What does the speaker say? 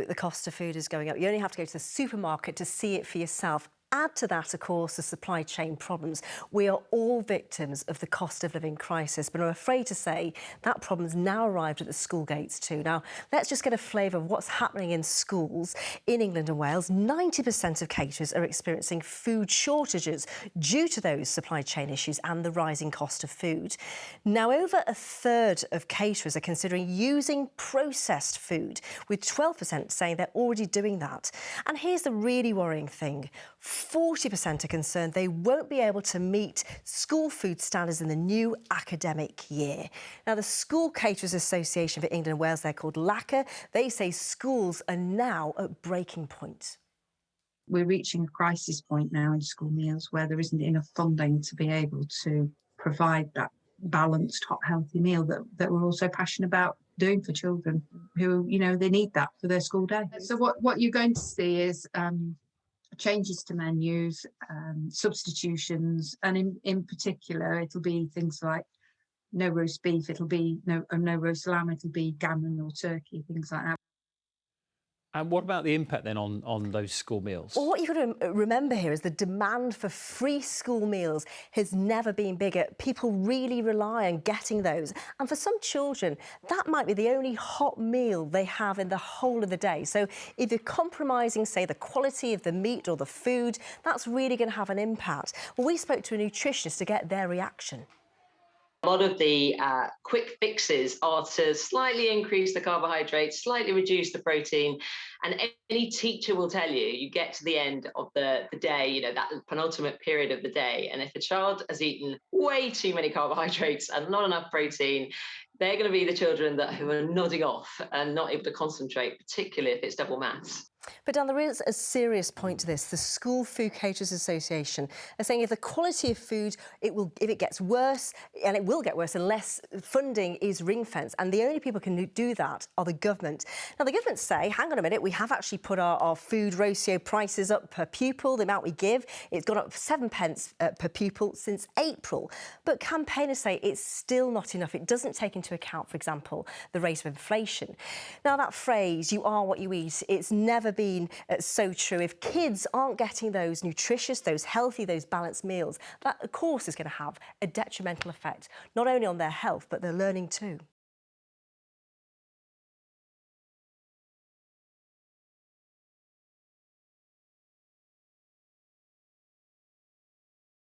The cost of food is going up. You only have to go to the supermarket to see it for yourself. Add to that, of course, the supply chain problems. We are all victims of the cost of living crisis, but I'm afraid to say that problem's now arrived at the school gates too. Now, let's just get a flavour of what's happening in schools in England and Wales. 90% of caterers are experiencing food shortages due to those supply chain issues and the rising cost of food. Now, over a third of caterers are considering using processed food, with 12% saying they're already doing that. And here's the really worrying thing. 40% are concerned they won't be able to meet school food standards in the new academic year. Now, the School Caterers Association for England and Wales, they're called LACA, they say schools are now at breaking point. We're reaching a crisis point now in school meals where there isn't enough funding to be able to provide that balanced, hot, healthy meal that we're also passionate about doing for children who, they need that for their school day. So what you're going to see is changes to menus, substitutions, and in particular, it'll be things like no roast beef, it'll be no roast lamb, it'll be gammon or turkey, things like that. And what about the impact then on those school meals? Well, what you've got to remember here is the demand for free school meals has never been bigger. People really rely on getting those. And for some children, that might be the only hot meal they have in the whole of the day. So if you're compromising, say, the quality of the meat or the food, that's really going to have an impact. Well, we spoke to a nutritionist to get their reaction. A lot of the quick fixes are to slightly increase the carbohydrates, slightly reduce the protein. And any teacher will tell you, you get to the end of the day, that penultimate period of the day. And if a child has eaten way too many carbohydrates and not enough protein, they're going to be the children who are nodding off and not able to concentrate, particularly if it's double maths. But Dan, there is a serious point to this. The School Food Caterers Association are saying if the quality of food, if it gets worse, and it will get worse unless funding is ring-fenced, and the only people who can do that are the government. Now, the government say, hang on a minute, we have actually put our food ratio prices up per pupil, the amount we give. It's gone up 7 pence per pupil since April. But campaigners say it's still not enough. It doesn't take into account, for example, the rate of inflation. Now, that phrase, you are what you eat, it's never been so true. If kids aren't getting those nutritious, those healthy, those balanced meals, that, of course, is going to have a detrimental effect, not only on their health, but their learning too.